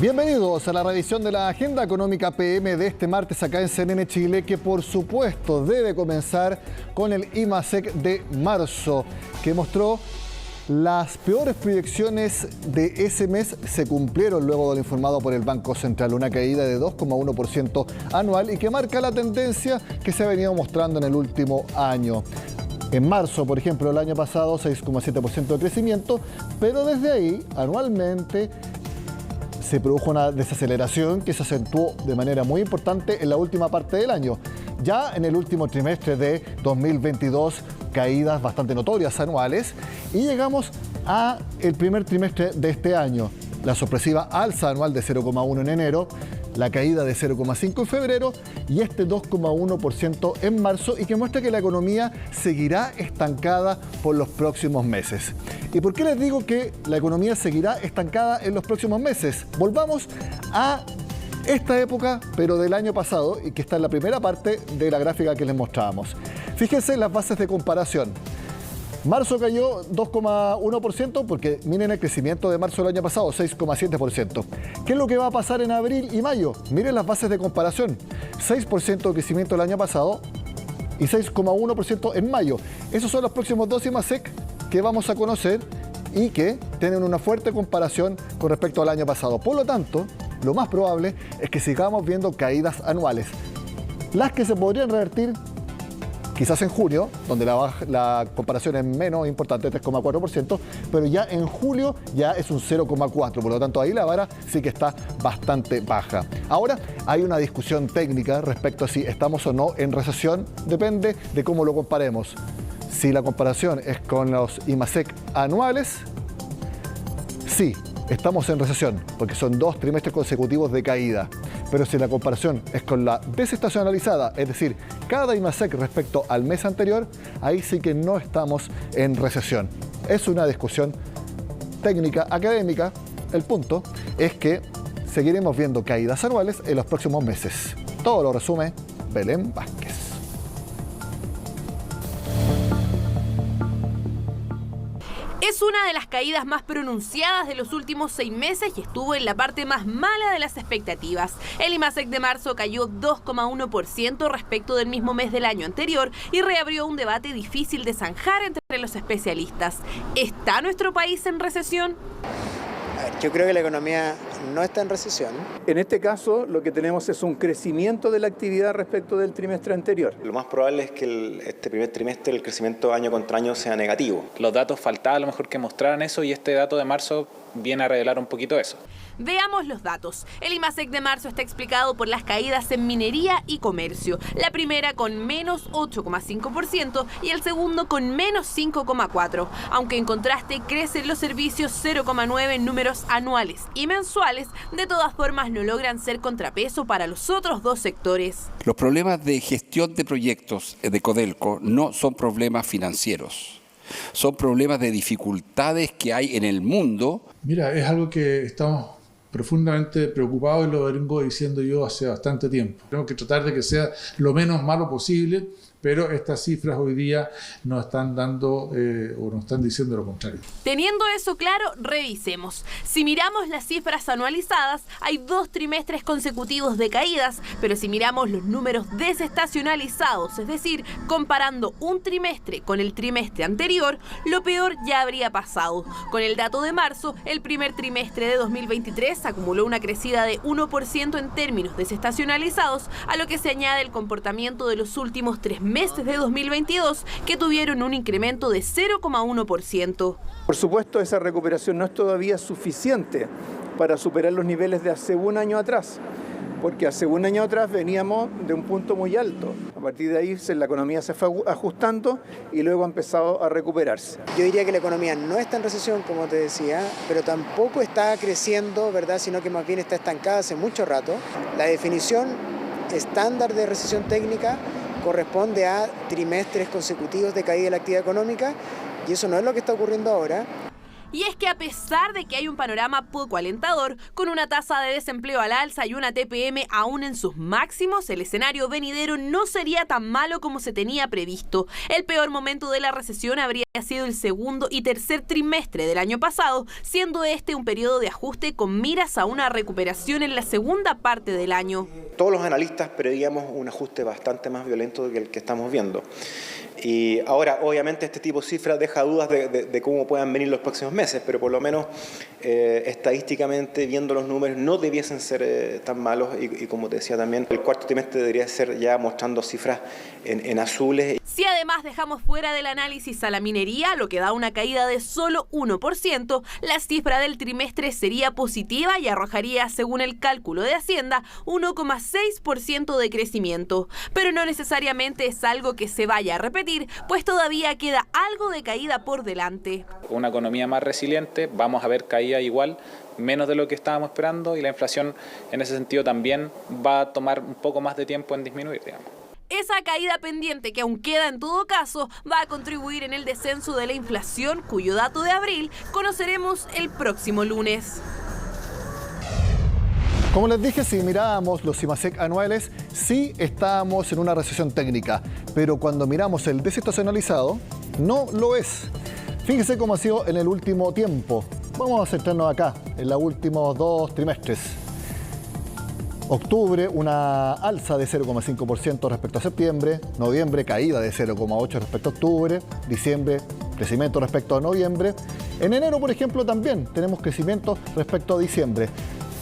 Bienvenidos a la revisión de la Agenda Económica PM de este martes acá en CNN Chile, que por supuesto debe comenzar con el IMASEC de marzo, que mostró las peores proyecciones de ese mes se cumplieron luego de lo informado por el Banco Central, una caída de 2,1% anual y que marca la tendencia que se ha venido mostrando en el último año. En marzo, por ejemplo, el año pasado, 6,7% de crecimiento, pero desde ahí, anualmente, se produjo una desaceleración que se acentuó de manera muy importante en la última parte del año. Ya en el último trimestre de 2022, caídas bastante notorias anuales, y llegamos a el primer trimestre de este año. La sorpresiva alza anual de 0,1 en enero, la caída de 0,5 en febrero y este 2,1% en marzo, y que muestra que la economía seguirá estancada por los próximos meses. ¿Y por qué les digo que la economía seguirá estancada en los próximos meses? Volvamos a esta época, pero del año pasado, y que está en la primera parte de la gráfica que les mostrábamos. Fíjense en las bases de comparación. Marzo cayó 2,1% porque miren el crecimiento de marzo del año pasado, 6,7%. ¿Qué es lo que va a pasar en abril y mayo? Miren las bases de comparación. 6% de crecimiento el año pasado y 6,1% en mayo. Esos son los próximos dos IMASEC que vamos a conocer y que tienen una fuerte comparación con respecto al año pasado. Por lo tanto, lo más probable es que sigamos viendo caídas anuales. Las que se podrían revertir quizás en junio, donde la comparación es menos importante, 3,4%, pero ya en julio ya es un 0,4%, por lo tanto ahí la vara sí que está bastante baja. Ahora hay una discusión técnica respecto a si estamos o no en recesión, depende de cómo lo comparemos. Si la comparación es con los IMASEC anuales, sí, estamos en recesión, porque son 2 trimestres consecutivos de caída. Pero si la comparación es con la desestacionalizada, es decir, cada IMASEC respecto al mes anterior, ahí sí que no estamos en recesión. Es una discusión técnica, académica. El punto es que seguiremos viendo caídas anuales en los próximos meses. Todo lo resume Belén Vázquez. Es una de las caídas más pronunciadas de los últimos 6 meses y estuvo en la parte más mala de las expectativas. El IMASEC de marzo cayó 2,1% respecto del mismo mes del año anterior y reabrió un debate difícil de zanjar entre los especialistas. ¿Está nuestro país en recesión? Yo creo que la economía no está en recesión. En este caso, lo que tenemos es un crecimiento de la actividad respecto del trimestre anterior. Lo más probable es que este primer trimestre el crecimiento año contra año sea negativo. Los datos faltaba a lo mejor que mostraran eso y este dato de marzo viene a revelar un poquito eso. Veamos los datos. El IMASEC de marzo está explicado por las caídas en minería y comercio. La primera con menos 8,5% y el segundo con menos 5,4%. Aunque en contraste crecen los servicios 0,9% en números anuales y mensuales, de todas formas no logran ser contrapeso para los otros dos sectores. Los problemas de gestión de proyectos de Codelco no son problemas financieros. Son problemas de dificultades que hay en el mundo. Mira, es algo que estamos profundamente preocupados y lo vengo diciendo yo hace bastante tiempo. Tenemos que tratar de que sea lo menos malo posible, pero estas cifras hoy día nos están dando o nos están diciendo lo contrario. Teniendo eso claro, revisemos. Si miramos las cifras anualizadas, hay 2 trimestres consecutivos de caídas, pero si miramos los números desestacionalizados, es decir, comparando un trimestre con el trimestre anterior, lo peor ya habría pasado. Con el dato de marzo, el primer trimestre de 2023 acumuló una crecida de 1% en términos desestacionalizados, a lo que se añade el comportamiento de los últimos 3 meses de 2022, que tuvieron un incremento de 0,1%. Por supuesto, esa recuperación no es todavía suficiente para superar los niveles de hace un año atrás, porque hace un año atrás veníamos de un punto muy alto. A partir de ahí la economía se fue ajustando y luego ha empezado a recuperarse. Yo diría que la economía no está en recesión, como te decía, pero tampoco está creciendo, ¿verdad? Sino que más bien está estancada hace mucho rato. La definición estándar de recesión técnica corresponde a trimestres consecutivos de caída de la actividad económica y eso no es lo que está ocurriendo ahora. Y es que a pesar de que hay un panorama poco alentador, con una tasa de desempleo al alza y una TPM aún en sus máximos, el escenario venidero no sería tan malo como se tenía previsto. El peor momento de la recesión habría sido el segundo y tercer trimestre del año pasado, siendo este un periodo de ajuste con miras a una recuperación en la segunda parte del año. Todos los analistas preveíamos un ajuste bastante más violento que el que estamos viendo. Y ahora, obviamente, este tipo de cifras deja dudas de cómo puedan venir los próximos meses, pero por lo menos estadísticamente, viendo los números, no debiesen ser tan malos y como te decía también, el cuarto trimestre debería ser ya mostrando cifras en azules. Si además dejamos fuera del análisis a la minería, lo que da una caída de solo 1%, la cifra del trimestre sería positiva y arrojaría, según el cálculo de Hacienda, 1,6% de crecimiento. Pero no necesariamente es algo que se vaya a repetir, pues todavía queda algo de caída por delante. Una economía más resiliente, vamos a ver caída igual, menos de lo que estábamos esperando, y la inflación en ese sentido también va a tomar un poco más de tiempo en disminuir, digamos. Esa caída pendiente, que aún queda en todo caso, va a contribuir en el descenso de la inflación, cuyo dato de abril conoceremos el próximo lunes. Como les dije, si mirábamos los IMASEC anuales, sí estábamos en una recesión técnica, pero cuando miramos el desestacionalizado, no lo es. Fíjese cómo ha sido en el último tiempo. Vamos a centrarnos acá, en los últimos 2 trimestres. Octubre, una alza de 0,5% respecto a septiembre. Noviembre, caída de 0,8% respecto a octubre. Diciembre, crecimiento respecto a noviembre. En enero, por ejemplo, también tenemos crecimiento respecto a diciembre.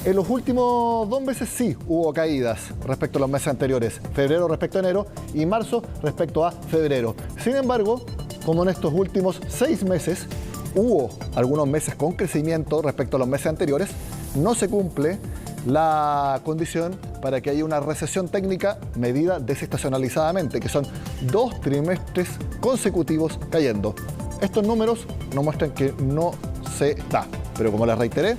En los últimos 2 meses sí hubo caídas respecto a los meses anteriores. Febrero respecto a enero y marzo respecto a febrero. Sin embargo, como en estos últimos 6 meses hubo algunos meses con crecimiento respecto a los meses anteriores, no se cumple la condición para que haya una recesión técnica medida desestacionalizadamente, que son 2 trimestres consecutivos cayendo. Estos números nos muestran que no se da, pero como les reiteré,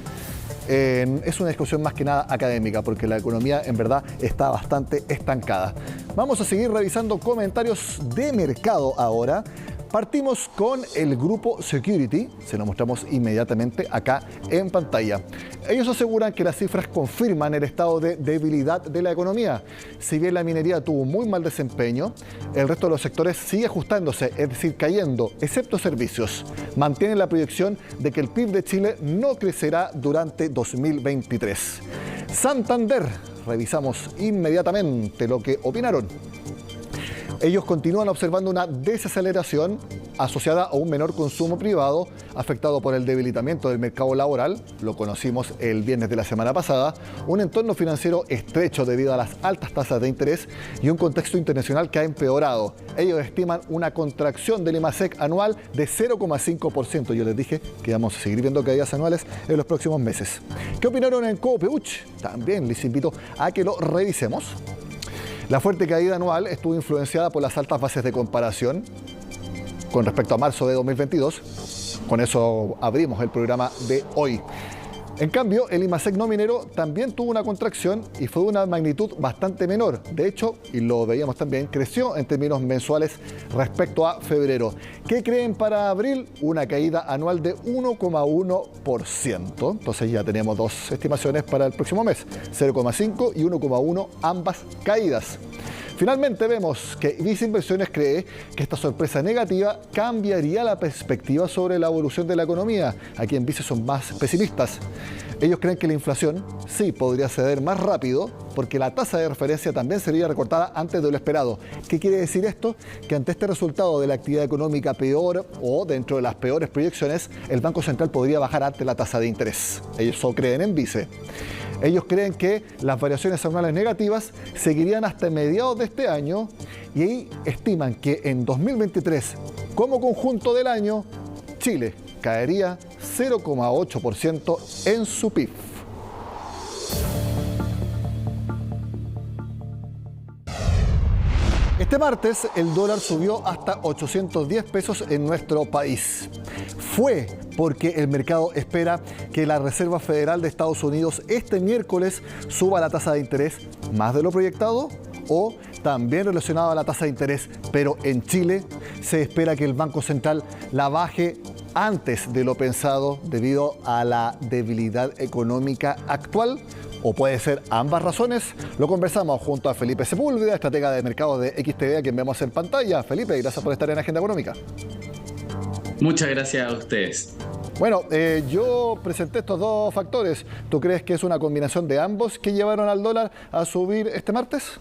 es una discusión más que nada académica, porque la economía en verdad está bastante estancada. Vamos a seguir revisando comentarios de mercado ahora. Partimos con el grupo Security, se lo mostramos inmediatamente acá en pantalla. Ellos aseguran que las cifras confirman el estado de debilidad de la economía. Si bien la minería tuvo muy mal desempeño, el resto de los sectores sigue ajustándose, es decir, cayendo, excepto servicios. Mantienen la proyección de que el PIB de Chile no crecerá durante 2023. Santander, revisamos inmediatamente lo que opinaron. Ellos continúan observando una desaceleración asociada a un menor consumo privado afectado por el debilitamiento del mercado laboral, lo conocimos el viernes de la semana pasada, un entorno financiero estrecho debido a las altas tasas de interés y un contexto internacional que ha empeorado. Ellos estiman una contracción del IMASEC anual de 0,5%. Yo les dije que vamos a seguir viendo caídas anuales en los próximos meses. ¿Qué opinaron en Copeuch? También les invito a que lo revisemos. La fuerte caída anual estuvo influenciada por las altas bases de comparación con respecto a marzo de 2022. Con eso abrimos el programa de hoy. En cambio, el IMASEC no minero también tuvo una contracción y fue de una magnitud bastante menor. De hecho, y lo veíamos también, creció en términos mensuales respecto a febrero. ¿Qué creen para abril? Una caída anual de 1,1%. Entonces ya tenemos 2 estimaciones para el próximo mes, 0,5 y 1,1, ambas caídas. Finalmente vemos que Visa Inversiones cree que esta sorpresa negativa cambiaría la perspectiva sobre la evolución de la economía. Aquí en Visa son más pesimistas. Ellos creen que la inflación sí podría ceder más rápido porque la tasa de referencia también sería recortada antes de lo esperado. ¿Qué quiere decir esto? Que ante este resultado de la actividad económica peor o dentro de las peores proyecciones, el Banco Central podría bajar antes la tasa de interés. Ellos solo creen en Vice. Ellos creen que las variaciones anuales negativas seguirían hasta mediados de este año y ahí estiman que en 2023, como conjunto del año, Chile caería 0,8% en su PIB. Este martes el dólar subió hasta 810 pesos en nuestro país. Fue porque el mercado espera que la Reserva Federal de Estados Unidos este miércoles suba la tasa de interés más de lo proyectado o también relacionado a la tasa de interés, pero en Chile se espera que el Banco Central la baje antes de lo pensado debido a la debilidad económica actual? ¿O puede ser ambas razones? Lo conversamos junto a Felipe Sepúlveda, estratega de mercado de XTV, a quien vemos en pantalla. Felipe, gracias por estar en Agenda Económica. Muchas gracias a ustedes. Bueno, yo presenté estos dos factores. ¿Tú crees que es una combinación de ambos que llevaron al dólar a subir este martes?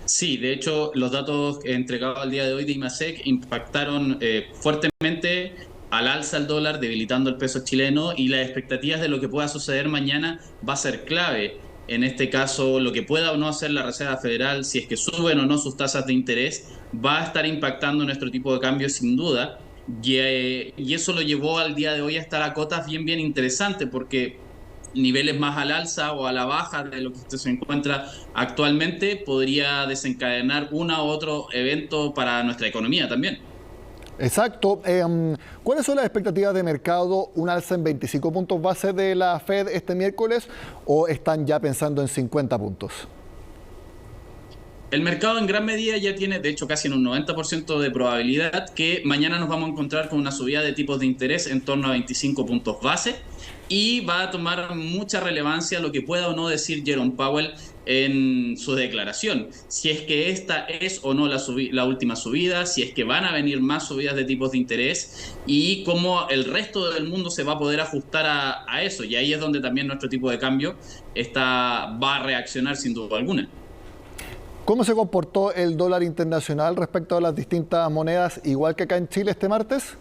Sí, de hecho, los datos entregados al día de hoy de IMASEC impactaron fuertemente al alza el dólar, debilitando el peso chileno, y las expectativas de lo que pueda suceder mañana va a ser clave. En este caso, lo que pueda o no hacer la Reserva Federal, si es que suben o no sus tasas de interés, va a estar impactando nuestro tipo de cambio sin duda. Y eso lo llevó al día de hoy a estar a cotas bien interesantes, porque niveles más al alza o a la baja de lo que se encuentra actualmente podría desencadenar uno u otro evento para nuestra economía también. Exacto. ¿Cuáles son las expectativas de mercado? ¿Un alza en 25 puntos base de la Fed este miércoles o están ya pensando en 50 puntos? El mercado en gran medida ya tiene, de hecho, casi en un 90% de probabilidad que mañana nos vamos a encontrar con una subida de tipos de interés en torno a 25 puntos base, y va a tomar mucha relevancia lo que pueda o no decir Jerome Powell en su declaración. Si es que esta es o no la última subida, si es que van a venir más subidas de tipos de interés y cómo el resto del mundo se va a poder ajustar a eso. Y ahí es donde también nuestro tipo de cambio va a reaccionar sin duda alguna. ¿Cómo se comportó el dólar internacional respecto a las distintas monedas, igual que acá en Chile este martes?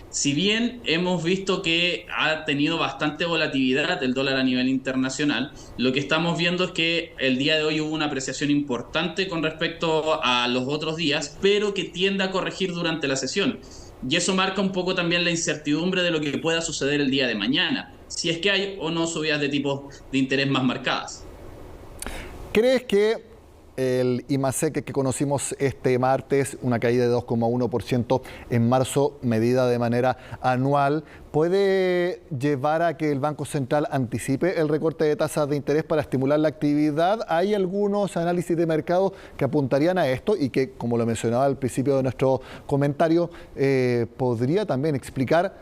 Si bien hemos visto que ha tenido bastante volatilidad el dólar a nivel internacional, lo que estamos viendo es que el día de hoy hubo una apreciación importante con respecto a los otros días, pero que tiende a corregir durante la sesión. Y eso marca un poco también la incertidumbre de lo que pueda suceder el día de mañana, si es que hay o no subidas de tipos de interés más marcadas. ¿Crees que el IMASEC que conocimos este martes, una caída de 2,1% en marzo, medida de manera anual, puede llevar a que el Banco Central anticipe el recorte de tasas de interés para estimular la actividad? ¿Hay algunos análisis de mercado que apuntarían a esto y que, como lo mencionaba al principio de nuestro comentario, podría también explicar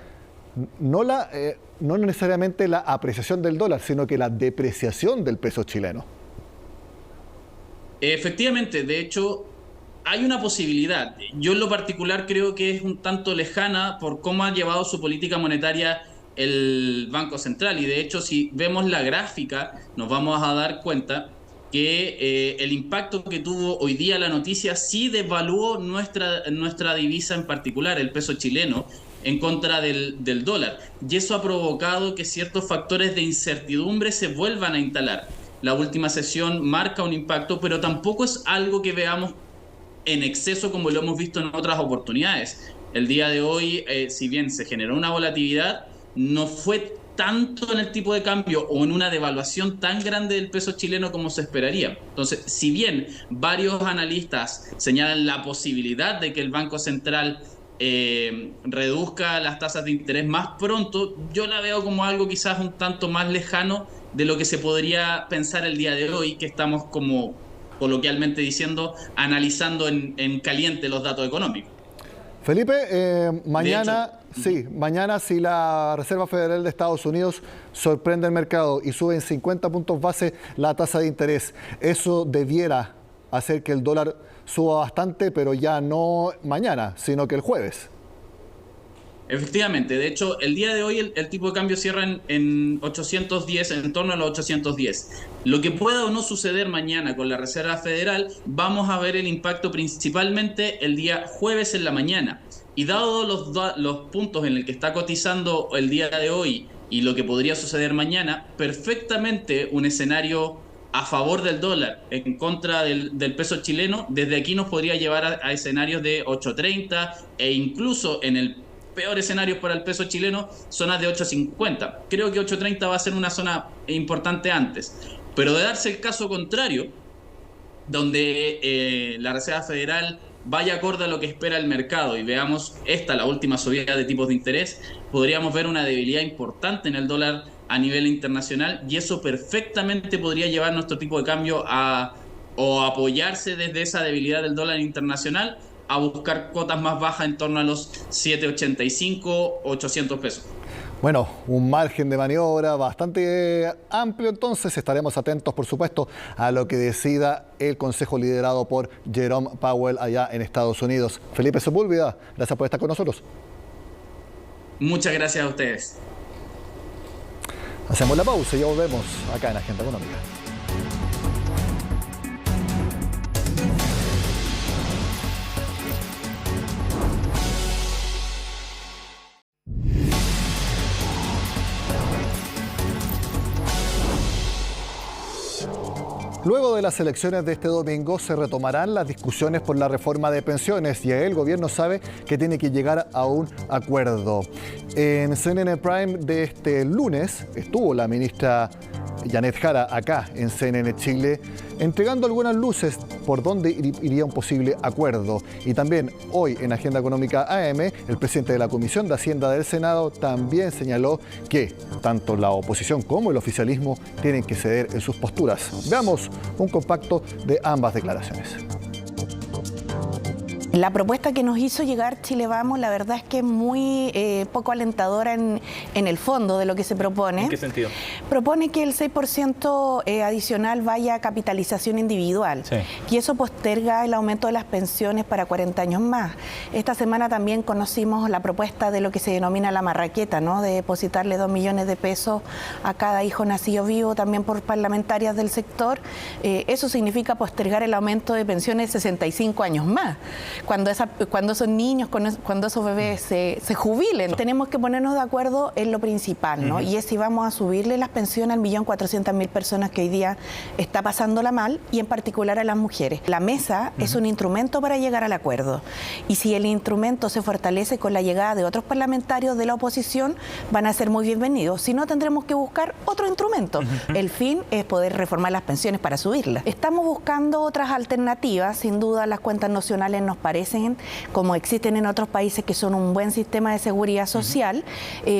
no necesariamente la apreciación del dólar, sino que la depreciación del peso chileno? Efectivamente, de hecho, hay una posibilidad. Yo en lo particular creo que es un tanto lejana por cómo ha llevado su política monetaria el Banco Central. Y de hecho, si vemos la gráfica, nos vamos a dar cuenta que el impacto que tuvo hoy día la noticia sí devaluó nuestra divisa en particular, el peso chileno, en contra del dólar. Y eso ha provocado que ciertos factores de incertidumbre se vuelvan a instalar. La última sesión marca un impacto, pero tampoco es algo que veamos en exceso como lo hemos visto en otras oportunidades. El día de hoy, si bien se generó una volatilidad, no fue tanto en el tipo de cambio o en una devaluación tan grande del peso chileno como se esperaría. Entonces, si bien varios analistas señalan la posibilidad de que el Banco Central reduzca las tasas de interés más pronto, yo la veo como algo quizás un tanto más lejano de lo que se podría pensar el día de hoy, que estamos, como coloquialmente diciendo, analizando en caliente los datos económicos. Felipe, mañana si la Reserva Federal de Estados Unidos sorprende el mercado y sube en 50 puntos base la tasa de interés, eso debiera hacer que el dólar suba bastante, pero ya no mañana, sino que el jueves. Efectivamente, de hecho, el día de hoy el tipo de cambio cierra en 810, en torno a los 810. Lo que pueda o no suceder mañana con la Reserva Federal, vamos a ver el impacto principalmente el día jueves en la mañana. Y dado los puntos en el que está cotizando el día de hoy y lo que podría suceder mañana, perfectamente un escenario a favor del dólar en contra del peso chileno, desde aquí nos podría llevar a escenarios de 8.30 e incluso en el peor escenario para el peso chileno, zonas de 8.50. Creo que 8.30 va a ser una zona importante antes. Pero de darse el caso contrario, donde la Reserva Federal vaya acorde a lo que espera el mercado y veamos la última subida de tipos de interés, podríamos ver una debilidad importante en el dólar a nivel internacional, y eso perfectamente podría llevar nuestro tipo de cambio a apoyarse desde esa debilidad del dólar internacional a buscar cuotas más bajas en torno a los 785, 800 pesos. Bueno, un margen de maniobra bastante amplio, entonces estaremos atentos, por supuesto, a lo que decida el Consejo liderado por Jerome Powell allá en Estados Unidos. Felipe Sepúlveda, gracias por estar con nosotros. Muchas gracias a ustedes. Hacemos la pausa y ya volvemos acá en Agenda Económica. Luego de las elecciones de este domingo se retomarán las discusiones por la reforma de pensiones y el gobierno sabe que tiene que llegar a un acuerdo. En CNN Prime de este lunes estuvo la ministra Janet Jara acá en CNN Chile entregando algunas luces por dónde iría un posible acuerdo. Y también hoy en Agenda Económica AM, el presidente de la Comisión de Hacienda del Senado también señaló que tanto la oposición como el oficialismo tienen que ceder en sus posturas. Veamos un compacto de ambas declaraciones. La propuesta que nos hizo llegar Chile Vamos, la verdad es que es muy poco alentadora en el fondo de lo que se propone. ¿En qué sentido? Propone que el 6% adicional vaya a capitalización individual, sí, y eso posterga el aumento de las pensiones para 40 años más. Esta semana también conocimos la propuesta de lo que se denomina la marraqueta, ¿no?, de depositarle 2 millones de pesos a cada hijo nacido vivo, también por parlamentarias del sector. Eso significa postergar el aumento de pensiones 65 años más. Cuando esos niños, cuando esos bebés se jubilen. Tenemos que ponernos de acuerdo en lo principal, ¿no? Y es si vamos a subirle las pensiones al 1.400.000 personas que hoy día está pasándola mal, y en particular a las mujeres. La mesa es un instrumento para llegar al acuerdo. Y si el instrumento se fortalece con la llegada de otros parlamentarios de la oposición, van a ser muy bienvenidos. Si no, tendremos que buscar otro instrumento. El fin es poder reformar las pensiones para subirlas. Estamos buscando otras alternativas. Sin duda, las cuentas nacionales nos parecen como existen en otros países, que son un buen sistema de seguridad social,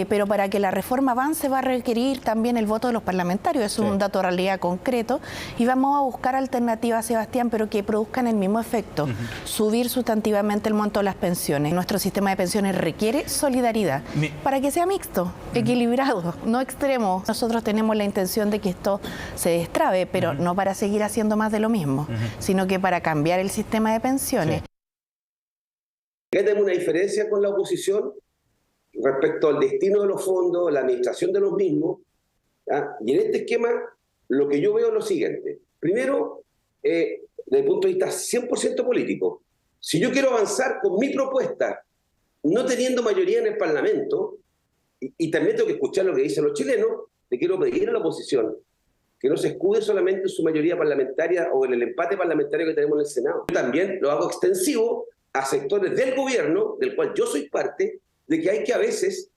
pero para que la reforma avance va a requerir también el voto de los parlamentarios. Es un dato de realidad concreto, y vamos a buscar alternativas, Sebastián, pero que produzcan el mismo efecto, subir sustantivamente el monto de las pensiones. Nuestro sistema de pensiones requiere solidaridad para que sea mixto, equilibrado, no extremo. Nosotros tenemos la intención de que esto se destrabe, pero no para seguir haciendo más de lo mismo, sino que para cambiar el sistema de pensiones. Acá tenemos una diferencia con la oposición respecto al destino de los fondos, la administración de los mismos, ¿ya? Y en este esquema lo que yo veo es lo siguiente. Primero, desde el punto de vista 100% político, si yo quiero avanzar con mi propuesta, no teniendo mayoría en el Parlamento, y también tengo que escuchar lo que dicen los chilenos, le quiero pedir a la oposición que no se escude solamente en su mayoría parlamentaria o en el empate parlamentario que tenemos en el Senado. Yo también lo hago extensivo a sectores del gobierno, del cual yo soy parte, de que hay que a veces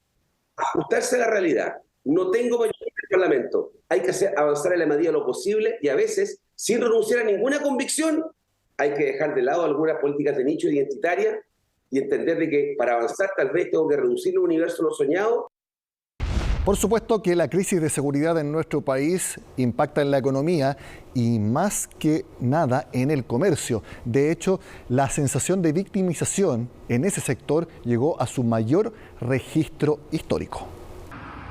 ajustarse a la realidad. No tengo mayoría en el Parlamento, hay que avanzar en la medida de lo posible, y a veces, sin renunciar a ninguna convicción, hay que dejar de lado algunas políticas de nicho identitaria y entender de que para avanzar tal vez tengo que reducir el universo de lo soñado. Por supuesto que la crisis de seguridad en nuestro país impacta en la economía y más que nada en el comercio. De hecho, la sensación de victimización en ese sector llegó a su mayor registro histórico.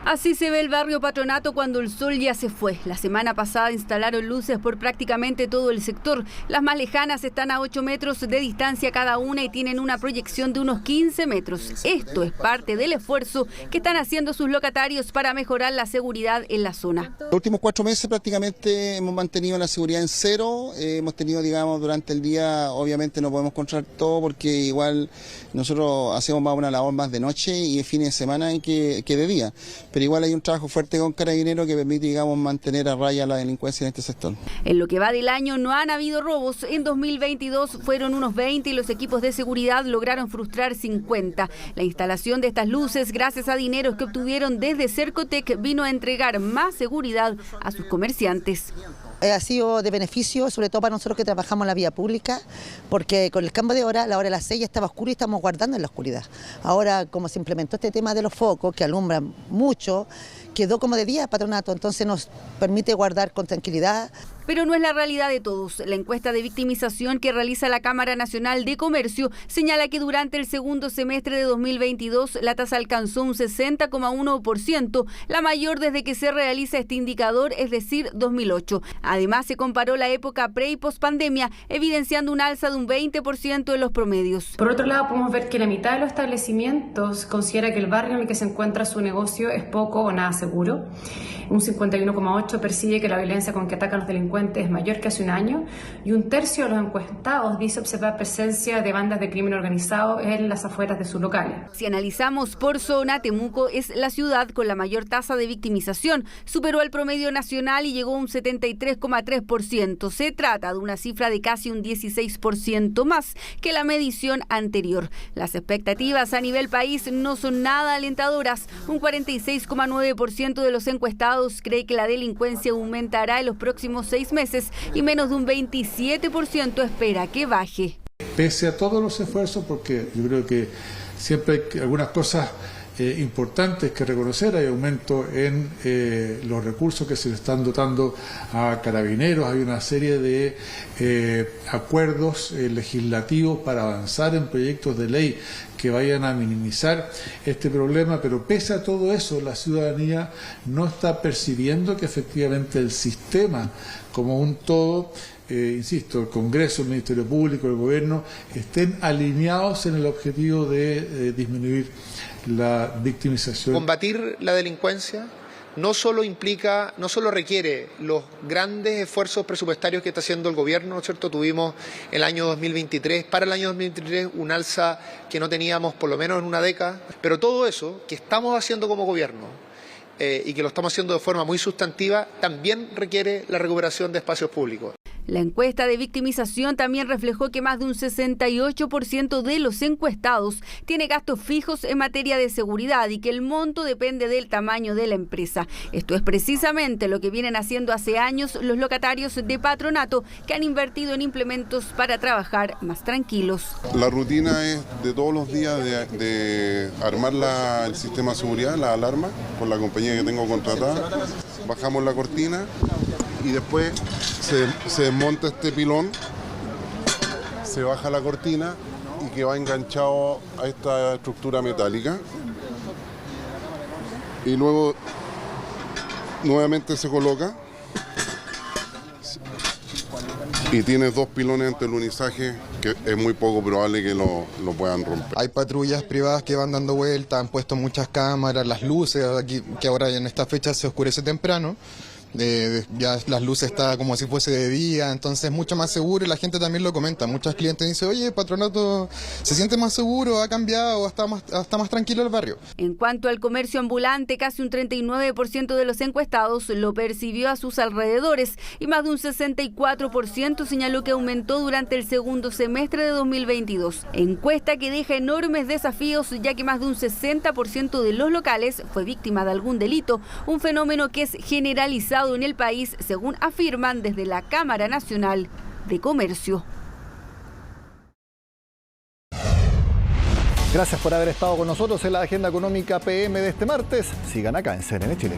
Así se ve el barrio Patronato cuando el sol ya se fue. La semana pasada instalaron luces por prácticamente todo el sector. Las más lejanas están a 8 metros de distancia cada una y tienen una proyección de unos 15 metros. Esto es parte del esfuerzo que están haciendo sus locatarios para mejorar la seguridad en la zona. Los últimos 4 meses prácticamente hemos mantenido la seguridad en cero. Hemos tenido, digamos, durante el día, obviamente no podemos controlar todo porque igual nosotros hacemos más una labor más de noche y de fines de semana que de día. Pero igual hay un trabajo fuerte con Carabineros que permite, digamos, mantener a raya la delincuencia en este sector. En lo que va del año no han habido robos. En 2022 fueron unos 20 y los equipos de seguridad lograron frustrar 50. La instalación de estas luces, gracias a dineros que obtuvieron desde Cercotec, vino a entregar más seguridad a sus comerciantes. Ha sido de beneficio, sobre todo para nosotros que trabajamos en la vía pública, porque con el cambio de hora, la hora de las 6 ya estaba oscuro y estamos guardando en la oscuridad. Ahora, como se implementó este tema de los focos, que alumbran mucho, quedó como de día Patronato, entonces nos permite guardar con tranquilidad. Pero no es la realidad de todos. La encuesta de victimización que realiza la Cámara Nacional de Comercio señala que durante el segundo semestre de 2022 la tasa alcanzó un 60,1%, la mayor desde que se realiza este indicador, es decir, 2008. Además, se comparó la época pre y post pandemia, evidenciando un alza de un 20% en los promedios. Por otro lado, podemos ver que la mitad de los establecimientos considera que el barrio en el que se encuentra su negocio es poco o nada seguro. Un 51,8% percibe que la violencia con que atacan los delincuentes es mayor que hace un año, y un tercio de los encuestados dice observar presencia de bandas de crimen organizado en las afueras de sus locales. Si analizamos por zona, Temuco es la ciudad con la mayor tasa de victimización. Superó el promedio nacional y llegó a un 73,3%. Se trata de una cifra de casi un 16% más que la medición anterior. Las expectativas a nivel país no son nada alentadoras. Un 46,9% de los encuestados cree que la delincuencia aumentará en los próximos 6 meses y menos de un 27% espera que baje. Pese a todos los esfuerzos, porque yo creo que siempre hay algunas cosas importantes que reconocer, hay aumento en los recursos que se le están dotando a carabineros, hay una serie de acuerdos legislativos para avanzar en proyectos de ley que vayan a minimizar este problema, pero pese a todo eso, la ciudadanía no está percibiendo que efectivamente el sistema como un todo, insisto, el Congreso, el Ministerio Público, el Gobierno, estén alineados en el objetivo de disminuir la victimización. Combatir la delincuencia no solo requiere los grandes esfuerzos presupuestarios que está haciendo el gobierno, ¿no es cierto? Tuvimos el año 2023, para el año 2023, un alza que no teníamos por lo menos en una década, pero todo eso que estamos haciendo como gobierno y que lo estamos haciendo de forma muy sustantiva, también requiere la recuperación de espacios públicos. La encuesta de victimización también reflejó que más de un 68% de los encuestados tiene gastos fijos en materia de seguridad y que el monto depende del tamaño de la empresa. Esto es precisamente lo que vienen haciendo hace años los locatarios de Patronato, que han invertido en implementos para trabajar más tranquilos. La rutina es de todos los días de armar el sistema de seguridad, la alarma, con la compañía que tengo contratada. Bajamos la cortina y después se desmonta este pilón, se baja la cortina y que va enganchado a esta estructura metálica. Y luego nuevamente se coloca y tienes 2 pilones ante el lunizaje, que es muy poco probable que lo puedan romper. Hay patrullas privadas que van dando vueltas, han puesto muchas cámaras, las luces, aquí, que ahora en esta fecha se oscurece temprano. Ya las luces está como si fuese de día, entonces es mucho más seguro y la gente también lo comenta. Muchos clientes dicen, oye, Patronato se siente más seguro, ha cambiado, está más tranquilo el barrio. En cuanto al comercio ambulante, casi un 39% de los encuestados lo percibió a sus alrededores y más de un 64% señaló que aumentó durante el segundo semestre de 2022. Encuesta que deja enormes desafíos, ya que más de un 60% de los locales fue víctima de algún delito, un fenómeno que es generalizado en el país, según afirman desde la Cámara Nacional de Comercio. Gracias por haber estado con nosotros en la Agenda Económica PM de este martes. Sigan acá en CNN Chile.